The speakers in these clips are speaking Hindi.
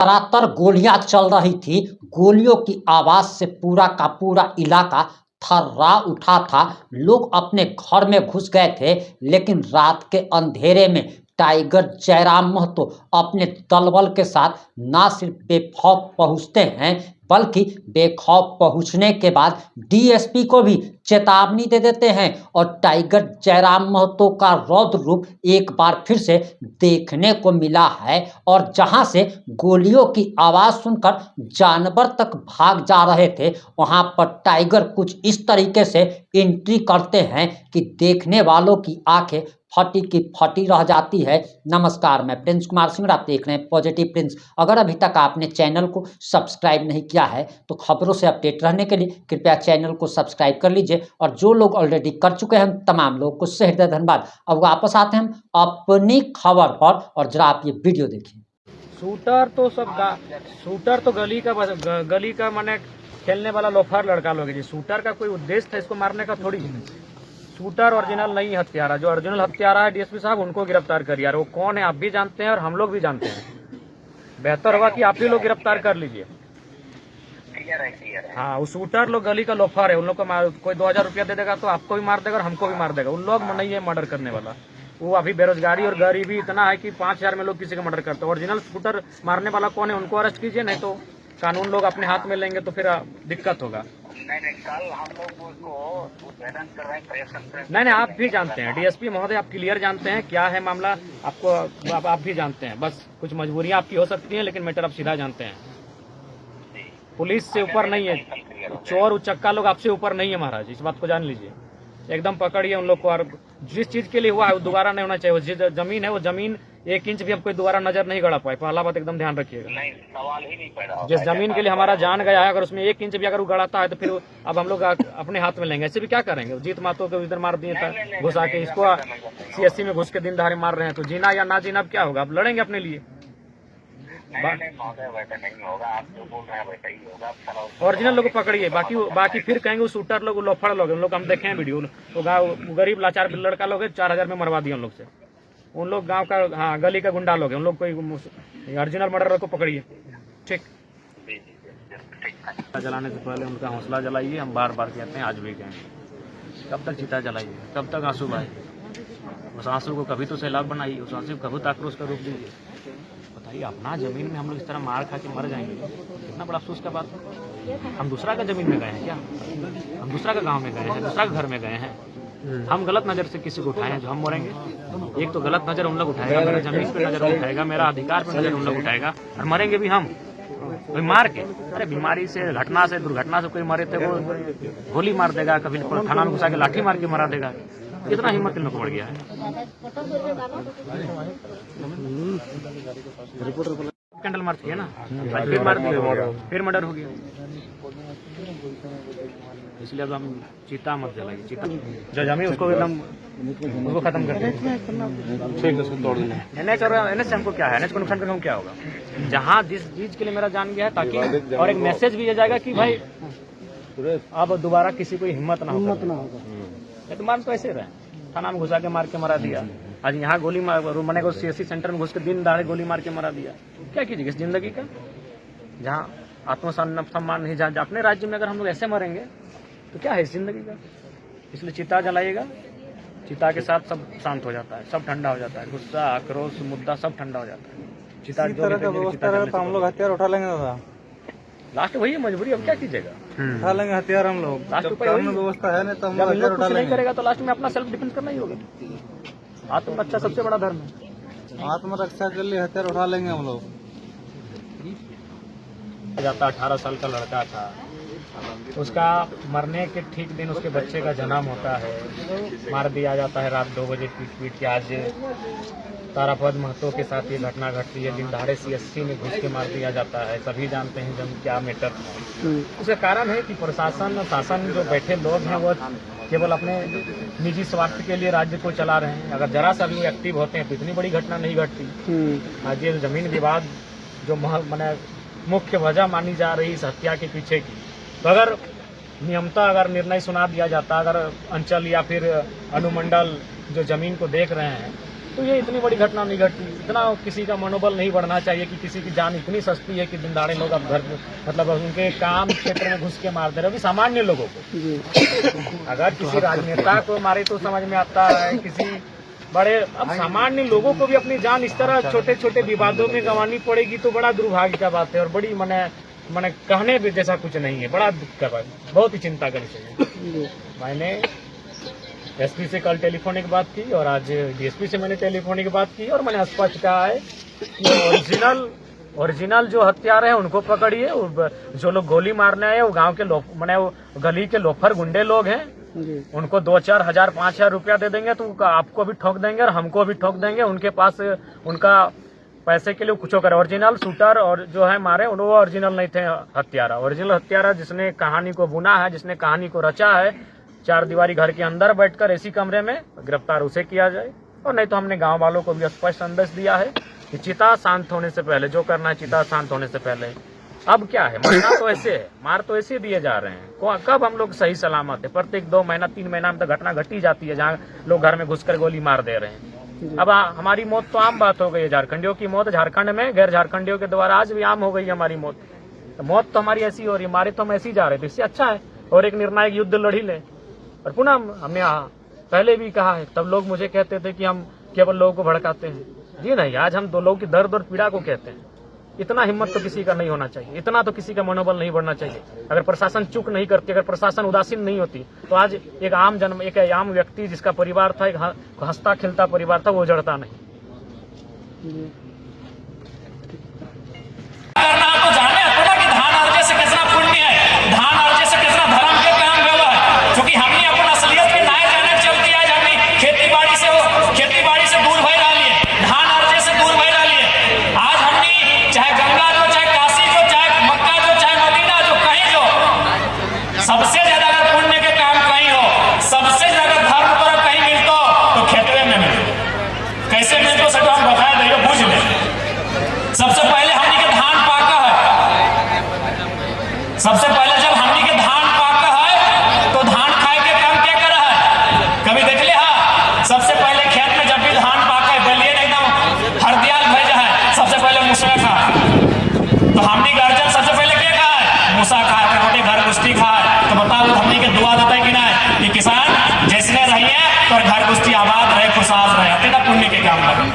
लगातार गोलियां चल रही थी। गोलियों की आवाज से पूरा का पूरा इलाका थर्रा उठा था। लोग अपने घर में घुस गए थे, लेकिन रात के अंधेरे में टाइगर जयराम महतो अपने दलबल के साथ ना सिर्फ बेखौफ पहुंचते हैं, बल्कि बेखौफ पहुंचने के बाद डीएसपी को भी चेतावनी दे देते हैं और टाइगर जयराम महतो का रौद्र रूप एक बार फिर से देखने को मिला है। और जहां से गोलियों की आवाज सुनकर जानवर तक भाग जा रहे थे, वहां पर टाइगर कुछ इस तरीके से एंट्री करते हैं कि देखने वालों की आंखें फटी की फटी रह जाती है। नमस्कार, मैं प्रिंस कुमार सिंह और आप देख रहे हैं पॉजिटिव प्रिंस। अगर अभी तक आपने चैनल को सब्सक्राइब नहीं किया है तो खबरों से अपडेट रहने के लिए कृपया चैनल को सब्सक्राइब कर लीजिए, और जो लोग ऑलरेडी कर चुके हैं तमाम लोगों को सहृदय धन्यवाद। अब वापस आते हैं हम अपनी खबर पर, और जरा आप ये वीडियो देखिए। शूटर तो गली का माने खेलने वाला लोफर लड़का लोग है जी। शूटर का कोई उद्देश्य था इसको मारने का थोड़ी। शूटर ओरिजिनल नहीं हत्यारा, जो ओरिजिनल हत्यारा है डीएसपी साहब उनको गिरफ्तार करिए। यार वो कौन है आप भी जानते हैं और हम लोग भी जानते हैं। बेहतर होगा कि आप ही लोग गिरफ्तार कर लीजिए। हाँ, वो शूटर लोग गली का लोफर है। उन लोग को कोई 2000 रुपया दे देगा तो आपको भी मार देगा और हमको भी मार देगा। उन लोग नहीं है मर्डर करने वाला। वो अभी बेरोजगारी और गरीबी इतना है कि 5000 में लोग किसी का मर्डर करते हैं। ओरिजिनल शूटर मारने वाला कौन है उनको अरेस्ट कीजिए, नहीं तो कानून लोग अपने हाथ में लेंगे तो फिर दिक्कत होगा। नहीं, कल हम लोग उसको उद्भेदन कर रहे हैं। नहीं, आप भी जानते हैं डीएसपी महोदय, आप क्लियर जानते हैं क्या है मामला। आपको आप भी जानते हैं, बस कुछ मजबूरियां आपकी हो सकती हैं, लेकिन मैटर आप सीधा जानते हैं। पुलिस से ऊपर नहीं है, चोर उचक्का लोग आपसे ऊपर नहीं है महाराज, इस बात को जान लीजिए। एकदम पकड़िए उन लोग को, और जिस चीज के लिए हुआ है वो दोबारा नहीं होना चाहिए। जिस जमीन है वो जमीन 1 इंच भी अब कोई दोबारा नजर नहीं गड़ा पाए। पहला बात एकदम ध्यान रखिएगा। नहीं, सवाल ही नहीं पैदा होगा। जिस जमीन के लिए हमारा जान गया है, अगर उसमें 1 इंच भी अगर वो गड़ाता है तो फिर अब हम लोग अपने हाथ में लेंगे। ऐसे भी क्या करेंगे? जीत मातो को इधर मार दिए था घुसा के, इसको सीएससी में घुस के दिन दहाड़े मार रहे हैं, तो जीना या ना जीना अब क्या होगा? अब लड़ेंगे अपने लिए। ओरिजिनल लोग पकड़िए, बाकी फिर कहेंगे शूटर लोग लोफड़ लोग, उन लोग हम देखे हैं वीडियो। तो गाँव गरीब लाचार लड़का लोग है, 4000 में मरवा दिया उन लोग से। उन लोग गांव का, हाँ, गली का गुंडा लोग है। उन लोग कोई ओरिजिनल मर्डर को पकड़िए। ठीक, जलाने से पहले उनका हौसला जलाइए। हम बार बार कहते हैं, आज भी कहें, कब तक चिता जलाइए, कब तक आंसू बहाइए? उस आंसू को कभी तो सैलाब बनाइए, उस आंसू को कभी आक्रोश का रूप दीजिए। बताइए, अपना जमीन में हम लोग इस तरह मार खा के मर जाएंगे, कितना बड़ा अफसोस का बात है। हम दूसरा का जमीन में गए हैं क्या? हम दूसरा का गांव में गए हैं, दूसरा का घर में गए हैं? हम गलत नजर से किसी को उठाए हैं जो हम मरेंगे? एक तो गलत नजर उन लोग उठाएगा, मेरा जमीन पे नजर उठाएगा, मेरा अधिकार पे नजर उन लोग उठाएगा, और मरेंगे भी हम कोई मार के। अरे बीमारी से, घटना से, दुर्घटना से कोई मरे थे वो गोली मार देगा, कभी थाना में घुसा के लाठी मार के मरा देगा। इतना हिम्मत इन लोग को बढ़ गया है। कैंडल मार है ना, फिर मार दिया, फिर मर्डर हो गया। इसलिए अब हम चीता मत जलाइए। चीता जो जमीन उसको एकदम उसको खत्म कर दें। एनएच से हमको क्या है? एनएच को नुकसान करके क्या होगा? जहाँ जिस चीज के लिए मेरा जान गया है, ताकि और एक मैसेज भी जाएगा कि भाई अब दोबारा किसी को हिम्मत ना होगा। तो मान तो ऐसे रहे, थाना में घुसा के मार के मरा दिया। आज यहाँ गोली मने को सीएससी सेंटर में घुस के दिन दाड़े गोली मार के मरा दिया। क्या कीजिएगा इस जिंदगी का, जहाँ आत्मसम्मान नहीं, जहाँ अपने राज्य में अगर हम लोग ऐसे मरेंगे तो क्या है इस जिंदगी का? इसलिए चिता जलाइएगा। चिता के साथ सब शांत हो जाता है, सब ठंडा हो जाता है, गुस्सा, आक्रोश, मुद्दा सब ठंडा हो जाता है। चिता जो हम लोग हथियार उठा लेंगे दादा, लास्ट वही है मजबूरी। अब क्या कीजिएगा? उठा लेंगे हथियार हम लोग। लास्ट व्यवस्था है नहीं तो हम लोग हथियार उठा लेंगे। नहीं करेगा तो लास्ट में अपना सेल्फ डिफेंस करना ही होगा। आत्मरक्षा सबसे बड़ा धर्म है। आत्मरक्षा के लिए हथियार उठा लेंगे हम लोग। जाता 18 साल का लड़का था, उसका मरने के ठीक दिन उसके बच्चे का जन्म होता है, मार दिया जाता है रात 2 बजे पीट के। आज तारापद महतो के साथ ये घटना घटती है, दिन दहाड़े सीएससी में घुस के मार दिया जाता है। सभी जानते हैं जब क्या मैटर है। उसका कारण है कि प्रशासन, शासन जो बैठे लोग हैं वो केवल अपने निजी स्वार्थ के लिए राज्य को चला रहे हैं। अगर जरा सा भी एक्टिव होते हैं तो इतनी बड़ी घटना नहीं घटती। आज ये जमीन विवाद जो मैंने मुख्य वजह मानी जा रही इस हत्या के पीछे की, तो अगर नियमता अगर निर्णय सुना दिया जाता, अगर अंचल या फिर अनुमंडल जो जमीन को देख रहे हैं तो ये इतनी बड़ी घटना नहीं घटती। इतना किसी का मनोबल नहीं बढ़ना चाहिए कि किसी की जान इतनी सस्ती है कि दिन दहाड़े लोग अब घर मतलब उनके काम क्षेत्र में घुस के मार दे रहे। अभी सामान्य लोगों को, अगर किसी राजनेता को मारे तो समझ में आता है, किसी बड़े, अब सामान्य लोगों को भी अपनी जान इस तरह छोटे छोटे विवादों में गंवानी पड़ेगी तो बड़ा दुर्भाग्य का बात है और बड़ी मैंने कहने जैसा कुछ नहीं है। बड़ा दुख का बात, बहुत ही चिंता करनी चाहिए। मैंने एसपी से कल टेलीफोनिक बात की और आज डीएसपी से मैंने टेलीफोनिक बात की और मैंने स्पष्ट कहा है कि ओरिजिनल जो हत्यारे हैं उनको पकड़िए। जो लोग गोली मारने आए वो गांव के मैंने वो गली के लोफर गुंडे लोग हैं, उनको 2-4 हजार 5,000 रुपया दे देंगे तो आपको भी ठोक देंगे और हमको भी ठोक देंगे। उनके पास उनका पैसे के लिए कुछ करे। ओरिजिनल शूटर और जो है मारे वो ओरिजिनल नहीं थे हत्यारा। ओरिजिनल हत्यारा जिसने कहानी को बुना है, जिसने कहानी को रचा है, 4 दीवारी घर के अंदर बैठकर ऐसी कमरे में गिरफ्तार उसे किया जाए। और नहीं तो हमने गांव वालों को भी स्पष्ट संदेश दिया है कि चिता शांत होने से पहले जो करना है, चिता शांत होने से पहले। अब क्या है, मरना तो ऐसे है, मार तो ऐसे दिए जा रहे हैं। कब हम लोग सही सलामत है? प्रत्येक 2 महीना 3 महीना में तो घटना घटी जाती है जहाँ लोग घर में घुसकर गोली मार दे रहे हैं। अब हमारी मौत तो आम बात हो गई है। झारखंडियों की मौत झारखंड में, गैर झारखंडियों के द्वारा आज भी आम हो गई है हमारी मौत। तो मौत तो हमारी ऐसी हो रही है, मारे तो हम ऐसे ही जा रहे थे। इससे अच्छा है और एक निर्णायक युद्ध लड़ी ले। और पुनः हमने पहले भी कहा है, तब लोग मुझे कहते थे कि हम केवल लोगों को भड़काते हैं। जी नहीं, आज हम 2 लोगों की दर्द और पीड़ा को कहते हैं। इतना हिम्मत तो किसी का नहीं होना चाहिए, इतना तो किसी का मनोबल नहीं बढ़ना चाहिए। अगर प्रशासन चूक नहीं करती, अगर प्रशासन उदासीन नहीं होती तो आज एक आम व्यक्ति जिसका परिवार था, एक हंसता खिलता परिवार था, वो जड़ता नहीं। करना तो जाने अपना कि धान अर्जे से कितना पुण्य है, धान अर्जे से कितना धर्म के काम हुआ है। क्योंकि हमने अपना असलियत के नाए जाने चलती आज हमने खेती बाड़ी से दूर भय रहा लिए, धान अर्जे से दूर भय रहा लिए। आज हमने चाहे गंगा जो, चाहे काशी जो, चाहे मक्का जो, चाहे मदीना जो, कहीं जो, सबसे ज्यादा अगर पुण्य के काम कहीं हो, सबसे ज्यादा धर्म पर कहीं मिलता तो खेतवे में मिलता। कैसे मिलता सब हम बता दिए, बुझ ले। सबसे पहले हमने के धान पाका है, सबसे पहले जब हमने के धान पाका है तो धान खाए के काम क्या कर रहा है? कभी देख ले? हाँ, सबसे पहले खेत में जब भी धान पाका है, बलिए एकदम हरदियाल भेजा है, सबसे पहले मुसवा खा। तो हमने गार्जियन सबसे पहले क्या खा है? मूसा खा है, रोटी घर गुस्ती खा है। तो बताओ हमने के दुआ देता है कि ना कि किसान जैसने रहिए तो घर गुस्ती आबाद रहे, खुशहाल रहे, अपने ना पुण्य के काम लगे।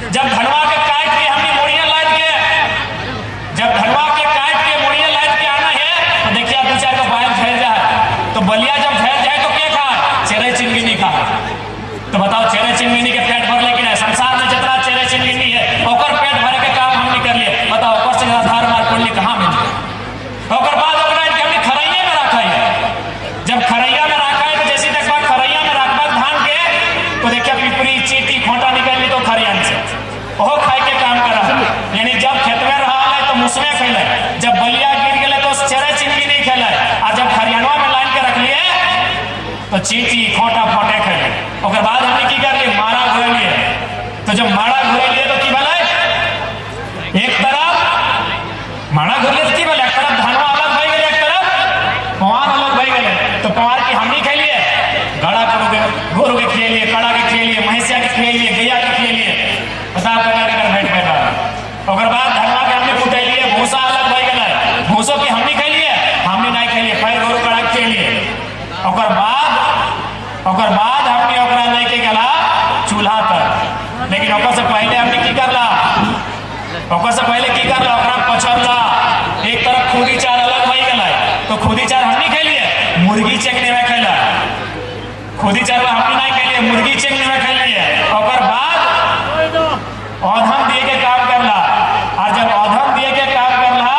जब धनवा के काट के हमने मुड़िया लाद के, जब धनवा के काट के मुड़िया लाद के आना है तो देखिए 2-4 को बाहर फैल जाए। तो बलिया जब फैल जाए तो क्या खा? चेहरे चिंगिनी खा। तो बताओ चेहरे चिंगिनी के पेट भर लेकिन है, संसार में जितना चेहरे चिंगिनी है ओकर पेट भरे के काम हमने कर लिए। बताओ ओकर से आधार मार पुण्य कहाँ मिले? ओकर बाद हमने खरैया में रखा है। जब खरैया में रखा है तो जैसे देखा खरैया में रखबा धान के तो देखिए पिपरी चीटी खोटा निकल तो खरियान से ओहो खाए के काम कर रहा है। यानी जब खेत में रहा है तो मुसमे खेले, जब बलिया गिर गए तो चेहरे चिंगी नहीं खेले, और जब खरियानवा में लाइन के रख लिए तो चीटी खोटा फोटे खेले। और बाद हमने की कर लिए? मारा घुरे लिए। तो जब मारा घुरे लिए तो की भले एक तरफ मारा घुरे तो की भले एक तरफ धनवा अलग भई गए, एक तरफ पवार अलग भई गए। तो पवार की हमनी खेल लिए, गड़ा गोरू के खेल लिए, कड़ा के खेल लिए, महिषिया के खेल लिए, गैया के खेल लिए, बता कर बैठ बैठा। और बाद धनवा के हमने कुटे लिए, भूसा अलग भई गए, भूसों की हमने खेल लिए, हमने नहीं खेल लिए, पैर गोरू कड़ा के खेल लिए। और बाद हमने ओकरा नहीं के गला चूल्हा पर। लेकिन ओकर से पहले हमने की करला? ओकर से पहले की करला? ओकरा पछरला। एक तरफ खुदी चार अलग भई गए तो खुदी चार हमने खेल लिए, मुर्गी चेकने में खेला। खुदी चार हमने नहीं खेल लिए, मुर्गी चेकने में खेल लिए। और बाद औधम दिए के काम करला। और जब औधम दिए के काम करला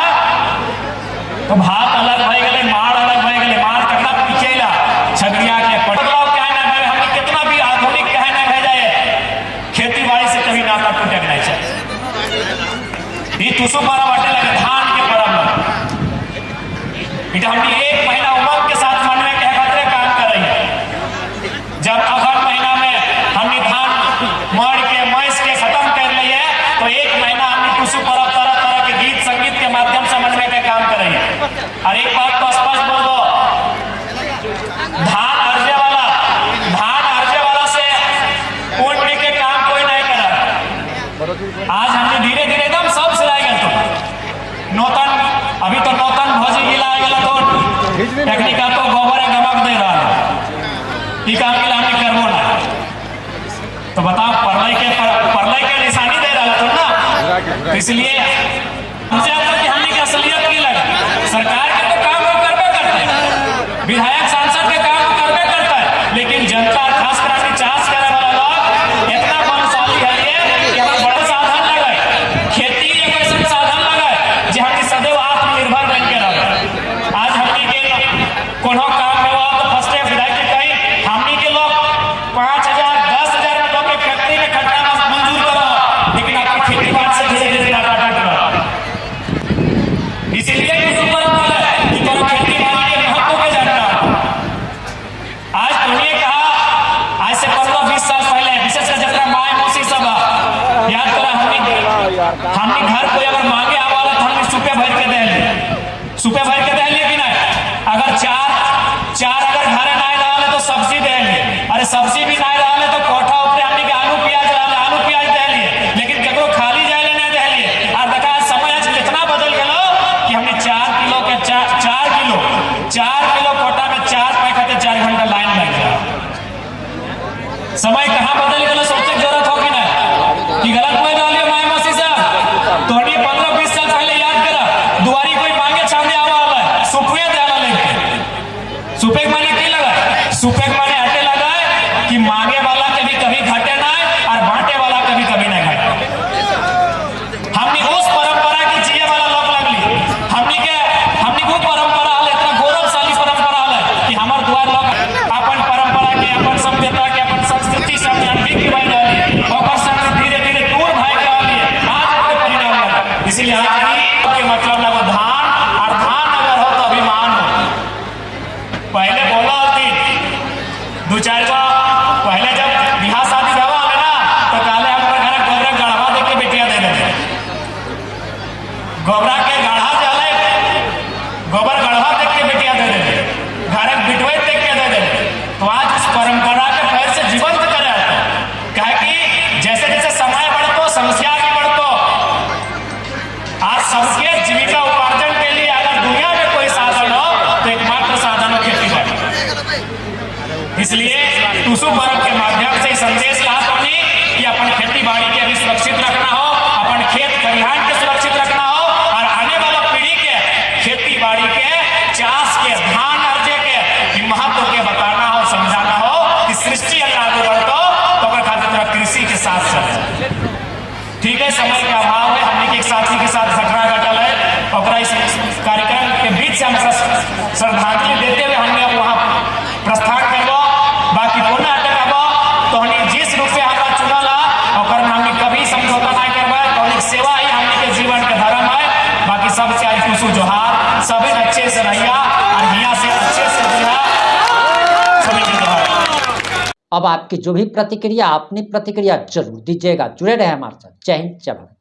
तो भात अलग भई गए, मार अलग भई गए। मार कतना पीछेला छगड़िया के पटलाव कहे ना भाई, हमने कितना भी आधुनिक कहे ना भेजा है, खेती बाड़ी से कभी नाता टूटे नहीं चाहिए। ये तुसु पारा बाटे लगे धान के परब में हमने 1 महीना उमंग के साथ मन में कह खतरे काम कर रही है। जब अगस्त महीना में हमने धान मार के मैस के खत्म कर लिए तो 1 महीना हमने टुसु परब तरह तरह के गीत संगीत के माध्यम से मन में काम कर रही है। और एक बात तो स्पष्ट बोल दो, धान अर्जे वाला से टेक्निका तो गोबर है गमक दे रहा है ई काम के लिए हमने करबो ना तो बताओ परलय के निशानी दे रहा था ना। इसलिए हमसे अंदर की हमने की असलियत की लगा सरकार के तो काम वो करबे करते हैं, विधायक सांसद के काम वो करबे करता है, लेकिन जनता खास कर अपनी चास करे वाला लोग इतना बलशाली है ये कि हम बड़ा साधन लगाए खेती एक ऐसा साधन लगाए जो हमने सदैव आत्मनिर्भर बन के रहे। आज हमने के कोनो काम में हुआ तो फर्स्ट विधायक के कहीं हमने के लोग 5,000 10,000 में लोग फैक्ट्री में खटना मंजूर करा, लेकिन आपकी खेती बाड़ी से धीरे धीरे डाटा डाट रहा इसीलिए कुछ ऊपर है कि तुम खेती बाड़ी के महत्व के जानना। आज तुमने कहा आज से 15-20 साल पहले विशेषकर जितना माए मौसी सब याद करा हमने घर कोई अगर मांगे आवाला तो हमने सुपे भर के दे लिए कि नहीं, अगर चार अगर घरे ना रहा तो सब्जी दे लिए, अरे सब्जी भी ना रहा तो कोठा ऊपर हमने के आलू प्याज दे लिए, लेकिन ककरो खाली जाए नहीं दे लिए। और देखा समय आज कितना बदल गया कि हमने 4 किलो के 4 किलो कोटा में 4 पाए खाते 4 घंटा लाइन लग गया। समय कहाँ बदल गया सोचने की जरूरत होगी ना कि गलत बोल रहा है माए मौसी साहब। तो 15-20 साल पहले याद करा दुआरी कोई मांगे छावने आवा है सुपे दे लेके सुपे के माने की लगा सुपे के माने अटे लगा है कि मांगे वाला के भी कभी घटे ना और बांटे वाला के भी कभी नहीं घटे। हमने उस परंपरा की जिये वाला लोग लगली हमने वो परंपरा है इतना गौरवशाली परंपरा है कि हमारे द्वार लोग अपन परंपरा के अपन सभ्यता के अपन संस्कृति सब जानवी की बन रही और सब धीरे धीरे दूर भाई के लिए आज परिणाम लगा। इसलिए आज के मतलब लगो धान और धान अगर हो तो अभिमान हो। पहले बोला होती 2-4 पहले जब बिहार शादी भवा है ना तो काले हमारे घर गोबरा गढ़वा देख के बेटियां दे देते गोबरा के गाढ़ा जाले गोबर गढ़वा देख के बेटियां दे देते घर बिटवे देख के दे देते। तो आज इस परंपरा के पैर से जीवंत करे कहे कि जैसे जैसे समय बढ़तो समस्या भी बढ़तो आज सबके जीविका उपार्जन के लिए अगर दुनिया में कोई साधन हो तो एकमात्र साधन हो खेती बाड़ी। इसलिए टूसू पर्व के माध्यम से संदेश ला करनी कि अपन खेती बाड़ी के भी सुरक्षित रखना हो, अपन खेत खलिहान के सुरक्षित रखना हो और आने वाला पीढ़ी के खेती बाड़ी के चाष के धान अर्जे के महत्व के बताना हो समझाना हो कि सृष्टि अगर आगे बढ़तो तो खातिर कृषि के साथ चले। ठीक है, समय का अभाव है, हमने एक साथी के साथ घटना घटल है और इस कार्यक्रम के बीच से हम श्रद्धांजलि देते हुए हमने अब वहाँ प्रस्थान करबो। बाकी पुनः अटकबो तो हमने जिस रूप में हमारा चुनल है और हमने कभी समझौता नहीं करबा तो सेवा ही हमने के जीवन का धर्म है। बाकी सबसे आज टूसू जोहार सभी अच्छे से रहिया और हिया से अच्छे से दिया सभी के जोहार। अब आपकी जो भी प्रतिक्रिया अपनी प्रतिक्रिया जरूर दीजिएगा। जुड़े रहे हमारे साथ। जय हिंद जय भारत।